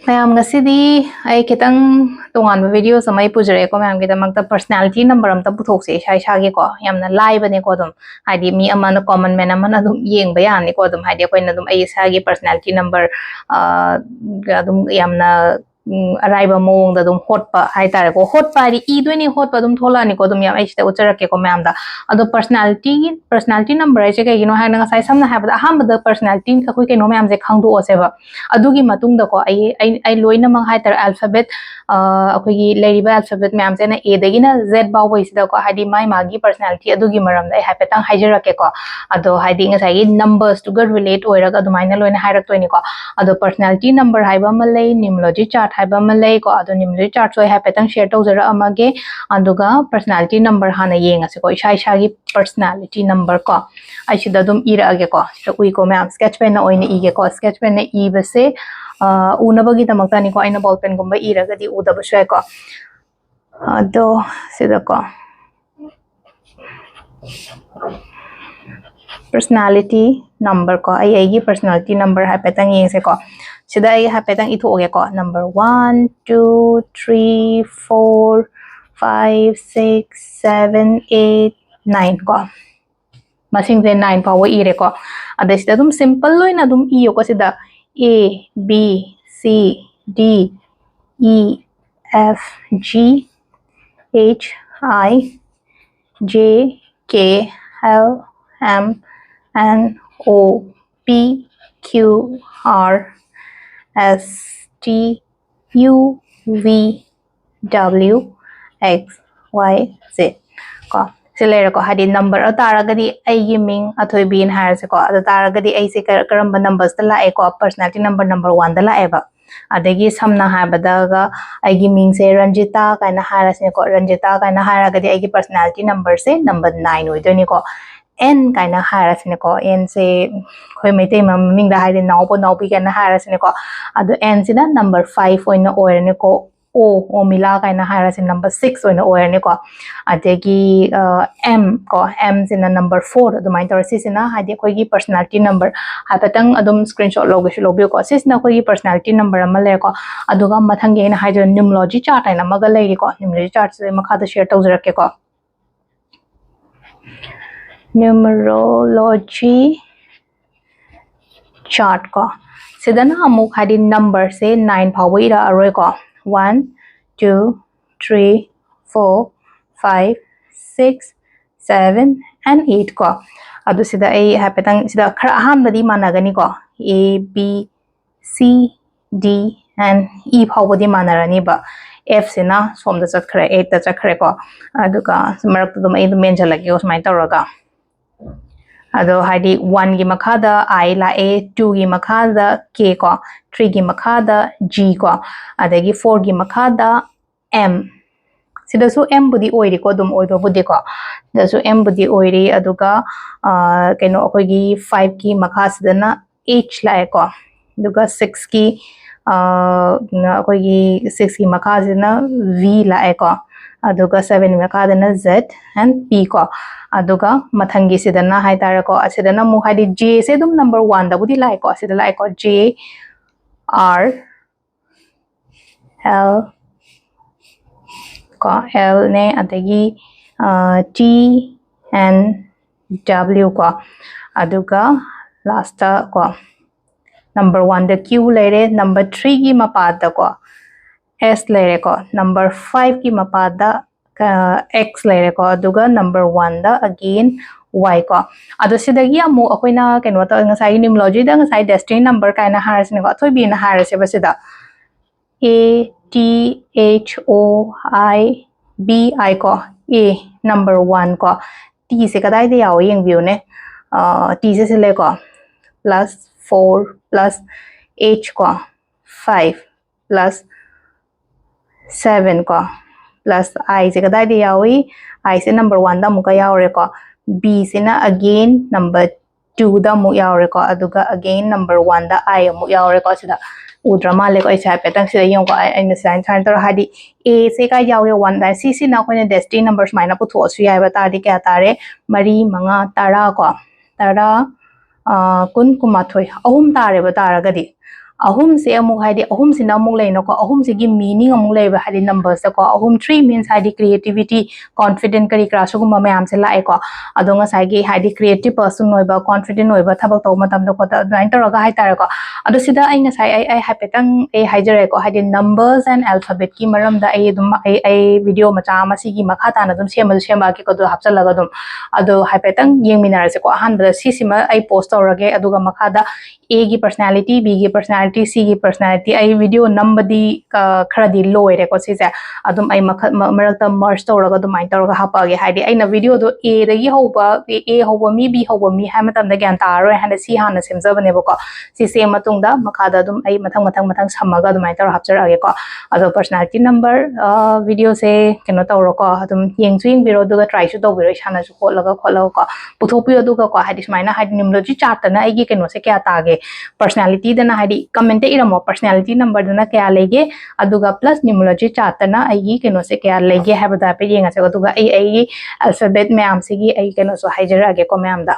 Mayam ngasidi ay kitang tungan ba video sa may pujare ko mayam kita magta personality number am ta puthok se sai sagi ko yamna live ne ko dum hadi mi amana common man amana dum yeng ba yan ne ko dum hadi ko na dum ay sagi personality number dum yamna arriba mong da dum hot pa hai tare ko hot pa ri I doi ni hot pa dum thola ni ko dum yam ai chita uchara ke ko mayam da ado personality number ai che ke gino ha na sai samna ha ba aham da personality ka ko ke no mayam je khangdu o se ba adugi matung da ko ai loina mang hai tar alphabet akhoi leiriba alphabet mayam se na a dagi na z baw bai sida ko hadi mai magi personality adugi maram dai hai petang haijara ke ko ado hadi nga sai numbers to good relate oira ga dumai na loina hairak toi ni ko ado personality number haiba malai numerology chart haiba malai ko ado numerology chart so hai petang share to jara amage aduga personality number hana yenga se ko isha gi personality number ko ai sida dum ira age ko so ui ko mayam sketch pen na oina ige ko sketch pen na I base unabagi tamakta ni ko aina ball pen gumba ira gadi udaba shwe ko ado sida ko personality number ko ai gi personality number ha petang yeng se ko sida ai ha petang itho ge ko number 1 2 3 4 5 6 7 8 9 ko masing se 9 power ire ko ada sida dum simple loina dum iyo ko sida A B C D E F G H I J K L M N O P Q R S T U V W X Y Z ko silera ko hadi number atara gadi ai gi ming athoi bin har se ko atara gadi ai se karamba numbers ta la e ko personality number 1 da la e ba adagi samna ha badaga ai gi ming se Ranjita kaina hara se ko Ranjita kaina hara gadi ai gi personality number se number 9 oi doni ko n kaina hara se ko n se khoi mete mam ming da haide naw pi kaina hara se ko adu n se da number 5 oina oir ne ko o mila kaina hara se number 6 oina oir ne ko adagi m ko m sina number 4 adumai tor sisina hadi khoi gi personality number hatatang adum screenshot loge lobi ko sisina khoi gi personality number amale ko aduga mathang ge na hajo numerology chart aina maga leiri ko numerology chart se makha da share tawjara ke ko numerology chart ko sidana amuk hadi number se 9 phawi ra aroi ko 1 2 3 4 5 6 7 and 8 ko adu sida ai hapetang sida khara aham badi managani ko A B C D and E phawbadi manarani ba F sina somda chakhre 8 ta chakhre ko aduga marak dum ai dum menjalagi osmai tawraga ado hadi 1 gi makhada I la A 2 gi makhada K ko 3 gi makhada G ko adagi 4 gi makhada M sida su M budi oiri ko dum oiba budi ko da su M budi oiri aduga keno akoi gi 5 ki makha sida na H la ko aduga 6 ki akoi gi 6 ki makha sida na V la ko aduga 7 makha na Z and P ko aduga mathangi sida na hai tar ko asida na mu hadi J se dum number 1 da budi la ko sida la ko J R L ko L ne adagi T and W ko aduga last ko number 1 da Q lere number 3 gi mapada ko S lere ko number 5 gi mapada X lere ko aduga number 1 da again Y ko adu sidagi amu akoina kenwa ta ngasai numerology da ngasai destiny number kaina harasne ko thoi bi na harase basida A T H O I B I ko A number 1 ko T se kadai de yaw yeng view ne T se sele ko plus 4 plus H ko 5 plus 7 ko plus I se kadai de yawi I se number 1 da muka yawre ko B se na again number 2 da mu yawre ko aduga again number 1 da I mu yawre ko sida udrama le ko isa petang sida yong ko aina sign sign tor hadi A se ka yawe 1 da C na ko ne destiny numbers maina putho asu yai ba ta di kya tare mari manga tara ko tara kun kumathoi ahum tare ba tara gadi ahum se amuk haidi ahum sina amuk leino ko ahum se gi meaning amuk leiba haidi numbers ko ahum 3 means haidi creativity confident kari kra suguma mayam se lae ko adonga sai gi haidi creative person noiba confident noiba thabak taw matam da ko da dain taraga hai tar ko adu sida ai na sai ai hapetang ai haijare ko haidi numbers and alphabet ki maram da ai dum ai video macha ma si gi makha ta na dum sema ki ko do hapchalaga dum adu hapetang yengminar se ko ahan da si sima ai post tawrage aduga makha da A की personality, B की personality, C की personality आई video नंबदी खरदी लोय रे को सिसे अदुम आई मरकता merge तौरगा अदुमाइन तौरगा हापागे हाइदि आई न video दो A दगी होबा A होबा मी B होबा मी हाय मतम द ग्यान तारो हान C हान सेमजबने बको सी सेम मतुंगदा मखादा अदुम आई मथंग समागा अदुमाइन तौर हापचरागे को अदो personality number video से केनो तौरो को अदुम येंगसु बिरो दुगा try सु तो बिरो इसाना सु खोलगा को पुथोपियो दुगा को हाइदि समाइना हाइदि निम्नोजी चार्ट ना आई गी केनो से क्या तागे personality dana hadi comment iramo personality number dana kya lege aduga plus numerology chart na ai keno se kya lege habada pe yenga se aduga ai alphabet me am se gi ai keno so haijara ge ko me am da